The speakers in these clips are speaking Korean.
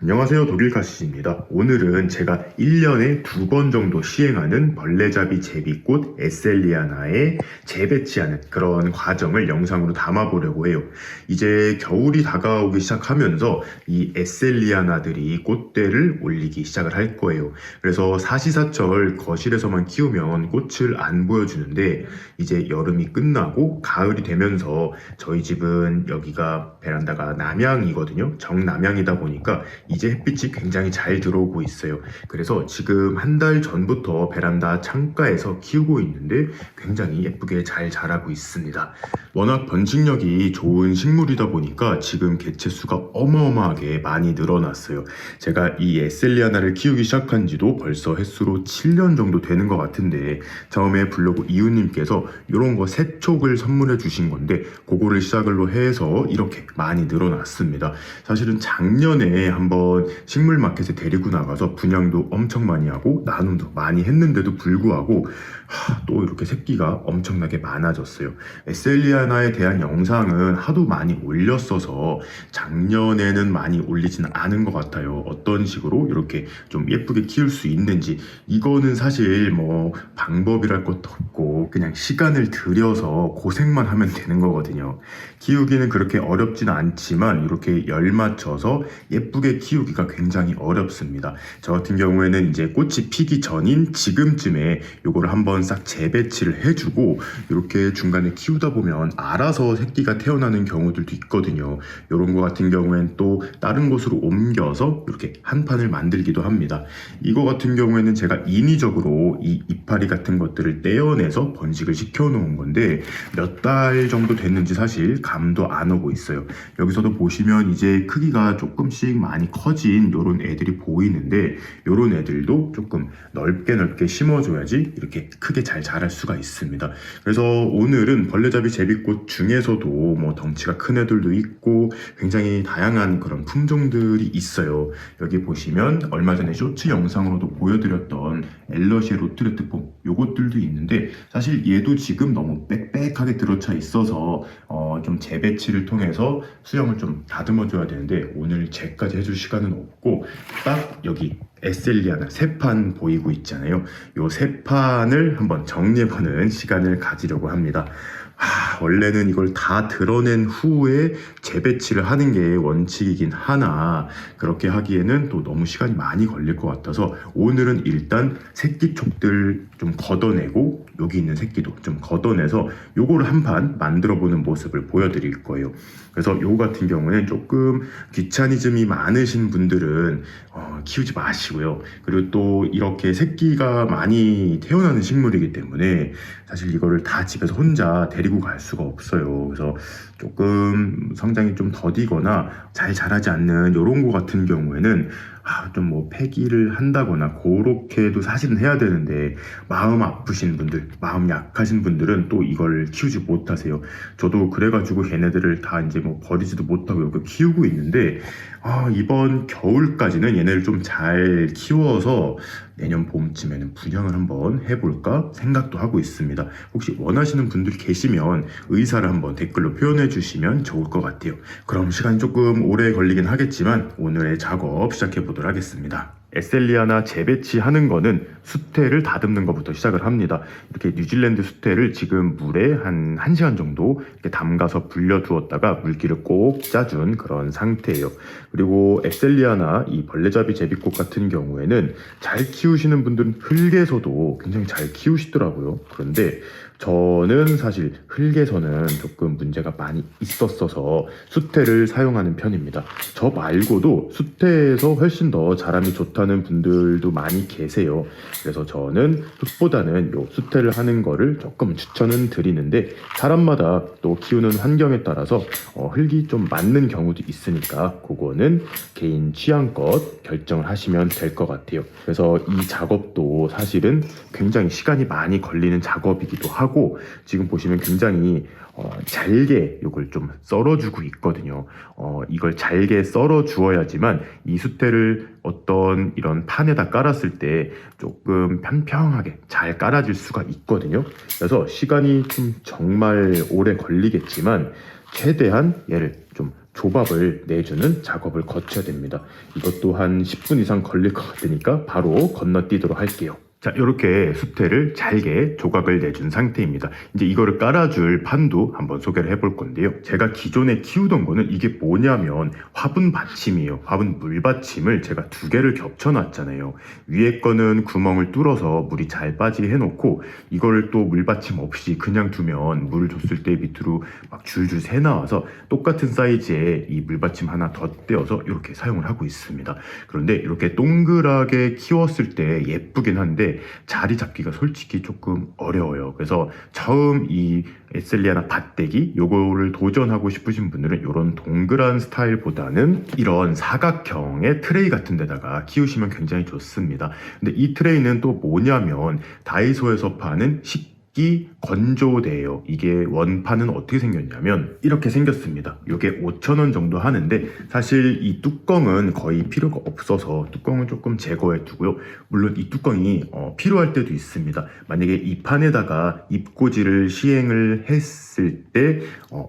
안녕하세요, 독일카시입니다. 오늘은 제가 1년에 2번 정도 시행하는 벌레잡이 제비꽃 에셀리아나에 재배치하는 그런 과정을 영상으로 담아보려고 해요. 이제 겨울이 다가오기 시작하면서 이 에셀리아나들이 꽃대를 올리기 시작을 할 거예요. 그래서 사시사철 거실에서만 키우면 꽃을 안 보여주는데 이제 여름이 끝나고 가을이 되면서 저희 집은 여기가 베란다가 남향이거든요. 정남향이다 보니까 이제 햇빛이 굉장히 잘 들어오고 있어요. 그래서 지금 한 달 전부터 베란다 창가에서 키우고 있는데 굉장히 예쁘게 잘 자라고 있습니다. 워낙 번식력이 좋은 식물이다 보니까 지금 개체 수가 어마어마하게 많이 늘어났어요. 제가 이 에셀리아나를 키우기 시작한 지도 벌써 횟수로 7년 정도 되는 것 같은데 처음에 블로그 이웃님께서 이런 거 세촉을 선물해 주신 건데 그거를 시작으로 해서 이렇게 많이 늘어났습니다. 사실은 작년에 한번 식물마켓에 데리고 나가서 분양도 엄청 많이 하고 나눔도 많이 했는데도 불구하고 또 이렇게 새끼가 엄청나게 많아졌어요. 에셀리아나에 대한 영상은 하도 많이 올렸어서 작년에는 많이 올리지는 않은 것 같아요. 어떤 식으로 이렇게 좀 예쁘게 키울 수 있는지 이거는 사실 뭐 방법이랄 것도 없고 그냥 시간을 들여서 고생만 하면 되는 거거든요. 키우기는 그렇게 어렵지는 않지만 이렇게 열 맞춰서 예쁘게 키우기가 굉장히 어렵습니다. 저 같은 경우에는 이제 꽃이 피기 전인 지금쯤에 요거를 한번 싹 재배치를 해주고 이렇게 중간에 키우다 보면 알아서 새끼가 태어나는 경우들도 있거든요. 이런 거 같은 경우엔 또 다른 곳으로 옮겨서 이렇게 한 판을 만들기도 합니다. 이거 같은 경우에는 제가 인위적으로 이 이파리 같은 것들을 떼어내서 번식을 시켜 놓은 건데 몇 달 정도 됐는지 사실 감도 안 오고 있어요. 여기서도 보시면 이제 크기가 조금씩 많이 커진 이런 애들이 보이는데 이런 애들도 조금 넓게 심어줘야지 이렇게 크게 잘 자랄 수가 있습니다. 그래서 오늘은 벌레잡이 제비꽃 중에서도 뭐 덩치가 큰 애들도 있고 굉장히 다양한 그런 품종들이 있어요. 여기 보시면 얼마 전에 쇼츠 영상으로도 보여드렸던 엘러시의 로트레트폼 요것들도 있는데 사실 얘도 지금 너무 빽빽하게 들어차 있어서 좀 재배치를 통해서 수영을 좀 다듬어줘야 되는데 오늘 쟤까지 해줄 시간은 없고 딱 여기 에셀리아나 세 판 보이고 있잖아요. 요 세 판을 한번 정리해보는 시간을 가지려고 합니다. 원래는 이걸 다 드러낸 후에 재배치를 하는 게 원칙이긴 하나 그렇게 하기에는 또 너무 시간이 많이 걸릴 것 같아서 오늘은 일단 새끼촉들 좀 걷어내고 여기 있는 새끼도 좀 걷어내서 요거를 한 판 만들어 보는 모습을 보여드릴 거예요. 그래서 요거 같은 경우는 조금 귀차니즘이 많으신 분들은 키우지 마시고요. 그리고 또 이렇게 새끼가 많이 태어나는 식물이기 때문에 사실 이거를 다 집에서 혼자 데리고 갈 수가 없어요. 그래서 조금 성장이 좀 더디거나 잘 자라지 않는 이런 거 같은 경우에는 좀 뭐 폐기를 한다거나 그렇게도 사실은 해야 되는데 마음 아프신 분들, 마음 약하신 분들은 또 이걸 키우지 못하세요. 저도 그래가지고 얘네들을 다 이제 뭐 버리지도 못하고 이렇게 키우고 있는데 이번 겨울까지는 얘네를 좀 잘 키워서 내년 봄쯤에는 분양을 한번 해볼까 생각도 하고 있습니다. 혹시 원하시는 분들이 계시면 의사를 한번 댓글로 표현해 주시면 좋을 것 같아요. 그럼 시간이 조금 오래 걸리긴 하겠지만 오늘의 작업 시작해 보도록 하겠습니다. 에셀리아나 재배치하는 거는 수태를 다듬는 것부터 시작을 합니다. 이렇게 뉴질랜드 수태를 지금 물에 한 1시간 정도 이렇게 담가서 불려 두었다가 물기를 꼭 짜준 그런 상태예요. 그리고 에셀리아나 이 벌레잡이 제비꽃 같은 경우에는 잘 키우시는 분들은 흙에서도 굉장히 잘 키우시더라고요. 그런데 저는 사실 흙에서는 조금 문제가 많이 있었어서 수태를 사용하는 편입니다. 저 말고도 수태에서 훨씬 더 자람이 좋다는 분들도 많이 계세요. 그래서 저는 흙보다는 요 수태를 하는 거를 조금 추천은 드리는데 사람마다 또 키우는 환경에 따라서 흙이 좀 맞는 경우도 있으니까 그거는 개인 취향껏 결정을 하시면 될 것 같아요. 그래서 이 작업도 사실은 굉장히 시간이 많이 걸리는 작업이기도 하고 지금 보시면 굉장히 잘게 이걸 좀 썰어주고 있거든요. 이걸 잘게 썰어 주어야지만 이 수태를 어떤 이런 판에다 깔았을 때 조금 평평하게 잘 깔아질 수가 있거든요. 그래서 시간이 좀 정말 오래 걸리겠지만 최대한 얘를 좀 조밥을 내주는 작업을 거쳐야 됩니다. 이것도 한 10분 이상 걸릴 것 같으니까 바로 건너뛰도록 할게요. 자, 이렇게 수태를 잘게 조각을 내준 상태입니다. 이제 이거를 깔아줄 판도 한번 소개를 해볼 건데요. 제가 기존에 키우던 거는 이게 뭐냐면 화분 받침이에요. 화분 물 받침을 제가 두 개를 겹쳐놨잖아요. 위에 거는 구멍을 뚫어서 물이 잘 빠지게 해놓고 이거를 또 물 받침 없이 그냥 두면 물을 줬을 때 밑으로 막 줄줄 새 나와서 똑같은 사이즈의 이 물 받침 하나 더 떼어서 이렇게 사용을 하고 있습니다. 그런데 이렇게 동그랗게 키웠을 때 예쁘긴 한데 자리 잡기가 솔직히 조금 어려워요. 그래서 처음 이 에셀리아나 밭대기 요거를 도전하고 싶으신 분들은 이런 동그란 스타일보다는 이런 사각형의 트레이 같은 데다가 키우시면 굉장히 좋습니다. 근데 이 트레이는 또 뭐냐면 다이소에서 파는 식기 건조대예요. 이게 원판은 어떻게 생겼냐면 이렇게 생겼습니다. 이게 5,000원 정도 하는데 사실 이 뚜껑은 거의 필요가 없어서 뚜껑은 조금 제거해 두고요. 물론 이 뚜껑이 필요할 때도 있습니다. 만약에 이 판에다가 잎꽂이를 시행을 했을 때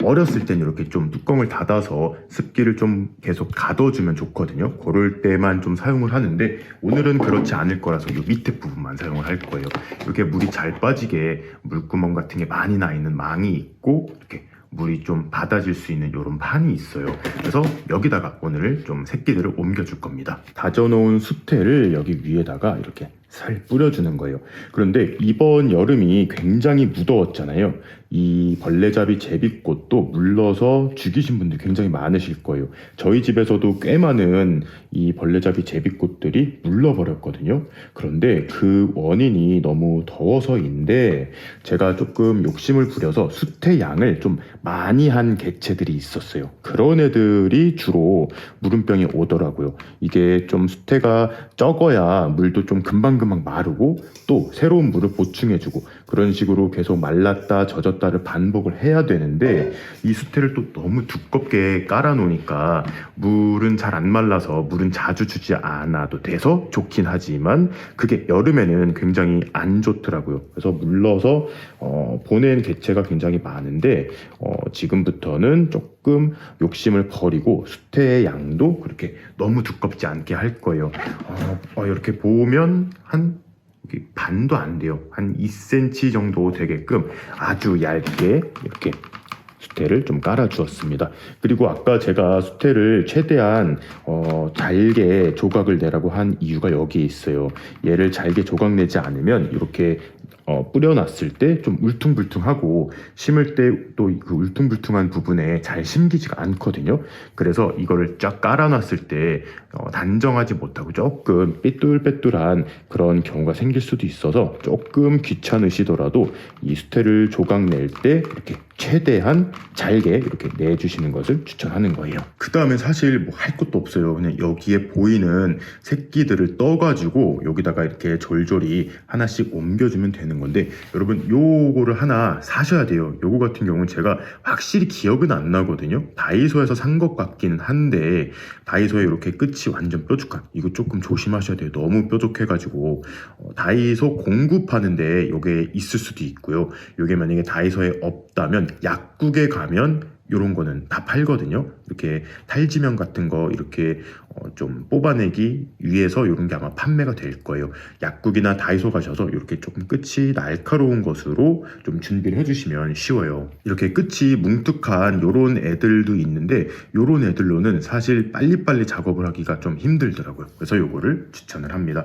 어렸을 때는 이렇게 좀 뚜껑을 닫아서 습기를 좀 계속 가둬주면 좋거든요. 그럴 때만 좀 사용을 하는데 오늘은 그렇지 않을 거라서 이 밑에 부분만 사용을 할 거예요. 이렇게 물이 잘 빠지게 물구멍 같은 게 많이 나 있는 망이 있고 이렇게 물이 좀 받아질 수 있는 이런 판이 있어요. 그래서 여기다가 오늘 좀 새끼들을 옮겨줄 겁니다. 다져놓은 수태를 여기 위에다가 이렇게 살 뿌려주는 거예요. 그런데 이번 여름이 굉장히 무더웠잖아요. 이 벌레잡이 제비꽃도 물러서 죽이신 분들 굉장히 많으실 거예요. 저희 집에서도 꽤 많은 이 벌레잡이 제비꽃들이 물러버렸거든요. 그런데 그 원인이 너무 더워서인데 제가 조금 욕심을 부려서 수태 양을 좀 많이 한 개체들이 있었어요. 그런 애들이 주로 물음병이 오더라고요. 이게 좀 수태가 적어야 물도 좀 금방금방 마르고 또 새로운 물을 보충해주고 그런 식으로 계속 말랐다 젖었다를 반복을 해야 되는데 이 수태를 또 너무 두껍게 깔아 놓으니까 물은 잘 안 말라서 물은 자주 주지 않아도 돼서 좋긴 하지만 그게 여름에는 굉장히 안 좋더라고요. 그래서 물러서 보낸 개체가 굉장히 많은데 지금부터는 조금 욕심을 버리고 수태의 양도 그렇게 너무 두껍지 않게 할 거예요. 이렇게 보면 한 반도 안 돼요. 한 2cm 정도 되게끔 아주 얇게 이렇게 수태를 좀 깔아 주었습니다. 그리고 아까 제가 수태를 최대한 잘게 조각을 내라고 한 이유가 여기에 있어요. 얘를 잘게 조각 내지 않으면 이렇게 뿌려놨을 때 좀 울퉁불퉁하고 심을 때 또 그 울퉁불퉁한 부분에 잘 심기지가 않거든요. 그래서 이거를 쫙 깔아놨을 때 단정하지 못하고 조금 삐뚤빼뚤한 그런 경우가 생길 수도 있어서 조금 귀찮으시더라도 이 수태를 조각 낼 때 이렇게 최대한 잘게 이렇게 내주시는 것을 추천하는 거예요. 그 다음에 사실 뭐 할 것도 없어요. 그냥 여기에 보이는 새끼들을 떠가지고 여기다가 이렇게 졸졸이 하나씩 옮겨주면 되는 건데 여러분 요거를 하나 사셔야 돼요. 요거 같은 경우는 제가 확실히 기억은 안 나거든요. 다이소에서 산 것 같기는 한데 다이소에 이렇게 끝이 완전 뾰족한 이거 조금 조심하셔야 돼요. 너무 뾰족해가지고 다이소 공구파는데 요게 있을 수도 있고요. 요게 만약에 다이소에 없다면 약국에 가면 요런 거는 다 팔거든요. 이렇게 탈지면 같은 거 이렇게 좀 뽑아내기 위해서 이런 게 아마 판매가 될 거예요. 약국이나 다이소 가셔서 이렇게 조금 끝이 날카로운 것으로 좀 준비를 해주시면 쉬워요. 이렇게 끝이 뭉툭한 요런 애들도 있는데 요런 애들로는 사실 빨리빨리 작업을 하기가 좀 힘들더라고요. 그래서 요거를 추천을 합니다.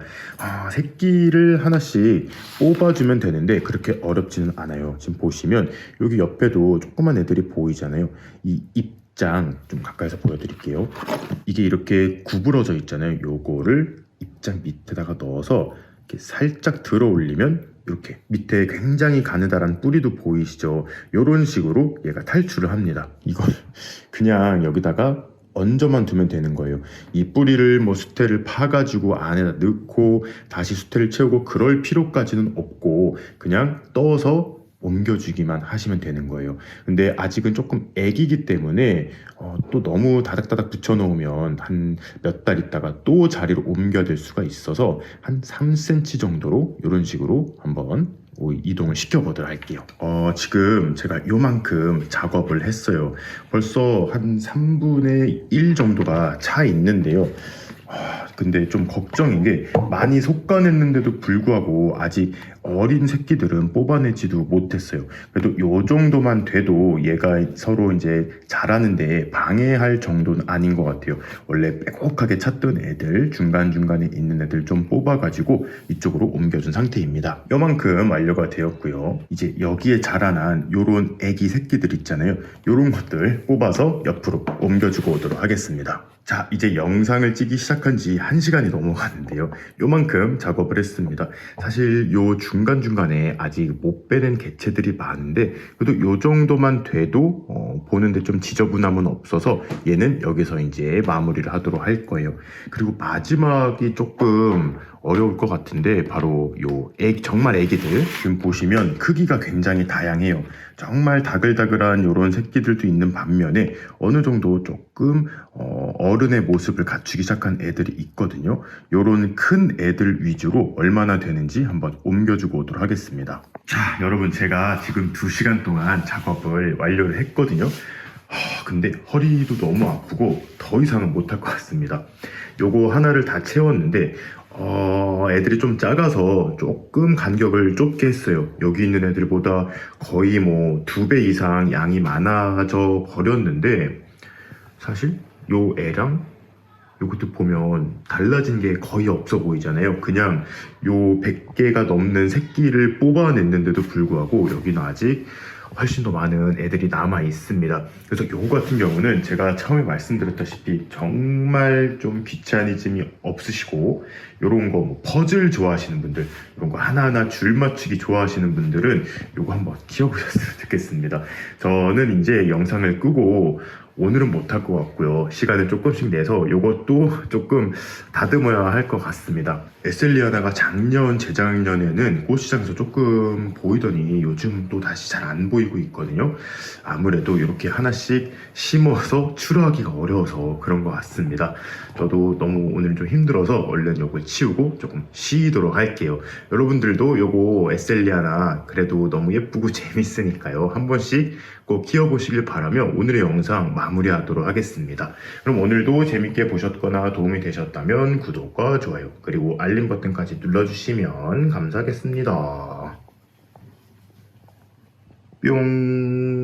새끼를 하나씩 뽑아주면 되는데 그렇게 어렵지는 않아요. 지금 보시면 여기 옆에도 조그만 애들이 보이잖아요. 이 입장 좀 가까이서 보여드릴게요. 이게 이렇게 구부러져 있잖아요. 요거를 입장 밑에다가 넣어서 이렇게 살짝 들어 올리면 이렇게 밑에 굉장히 가느다란 뿌리도 보이시죠? 요런 식으로 얘가 탈출을 합니다. 이걸 그냥 여기다가 얹어만 두면 되는 거예요. 이 뿌리를 뭐 수태를 파가지고 안에다 넣고 다시 수태를 채우고 그럴 필요까지는 없고 그냥 떠서 옮겨주기만 하시면 되는 거예요. 근데 아직은 조금 애기기 때문에 또 너무 다닥다닥 붙여놓으면 한 몇 달 있다가 또 자리로 옮겨질 수가 있어서 한 3cm 정도로 이런 식으로 한번 이동을 시켜보도록 할게요. 지금 제가 요만큼 작업을 했어요. 벌써 한 3분의 1 정도가 차 있는데요. 근데 좀 걱정인 게 많이 솎아냈는데도 불구하고 아직 어린 새끼들은 뽑아내지도 못했어요. 그래도 요 정도만 돼도 얘가 서로 이제 자라는데 방해할 정도는 아닌 것 같아요. 원래 빼곡하게 찾던 애들, 중간중간에 있는 애들 좀 뽑아가지고 이쪽으로 옮겨준 상태입니다. 요만큼 완료가 되었고요. 이제 여기에 자라난 요런 애기 새끼들 있잖아요. 요런 것들 뽑아서 옆으로 옮겨주고 오도록 하겠습니다. 자, 이제 영상을 찍기 시작한 지 1시간이 넘어갔는데요. 요만큼 작업을 했습니다. 사실 요 중간중간에 아직 못 빼낸 개체들이 많은데 그래도 요 정도만 돼도 보는데 좀 지저분함은 없어서 얘는 여기서 이제 마무리를 하도록 할 거예요. 그리고 마지막이 조금 어려울 것 같은데 바로 요 정말 애기들 지금 보시면 크기가 굉장히 다양해요. 정말 다글다글한 요런 새끼들도 있는 반면에 어느 정도 조금 어른의 모습을 갖추기 시작한 애들이 있거든요. 요런 큰 애들 위주로 얼마나 되는지 한번 옮겨주고 오도록 하겠습니다. 자, 여러분 제가 지금 2시간 동안 작업을 완료를 했거든요. 근데 허리도 너무 아프고 더 이상은 못할 것 같습니다. 요거 하나를 다 채웠는데 애들이 좀 작아서 조금 간격을 좁게 했어요. 여기 있는 애들보다 거의 뭐 2배 이상 양이 많아져 버렸는데 사실 요 애랑 요것도 보면 달라진 게 거의 없어 보이잖아요. 그냥 요 100개가 넘는 새끼를 뽑아냈는데도 불구하고 여기는 아직 훨씬 더 많은 애들이 남아 있습니다. 그래서 요거 같은 경우는 제가 처음에 말씀드렸다시피 정말 좀 귀차니즘이 없으시고 요런 거 뭐 퍼즐 좋아하시는 분들, 이런 거 하나하나 줄 맞추기 좋아하시는 분들은 요거 한번 키워보셨으면 좋겠습니다. 저는 이제 영상을 끄고 오늘은 못할 것 같고요. 시간을 조금씩 내서 요것도 조금 다듬어야 할 것 같습니다. 에셀리아나가 작년, 재작년에는 꽃시장에서 조금 보이더니 요즘 또 다시 잘 안 보이고 있거든요. 아무래도 이렇게 하나씩 심어서 출하하기가 어려워서 그런 것 같습니다. 저도 너무 오늘 좀 힘들어서 얼른 요걸 치우고 조금 쉬도록 할게요. 여러분들도 요거 에셀리아나 그래도 너무 예쁘고 재밌으니까요. 한 번씩 꼭 키워보시길 바라며 오늘의 영상 마무리하도록 하겠습니다. 그럼 오늘도 재밌게 보셨거나 도움이 되셨다면 구독과 좋아요 그리고 알림 버튼까지 눌러주시면 감사하겠습니다. 뿅.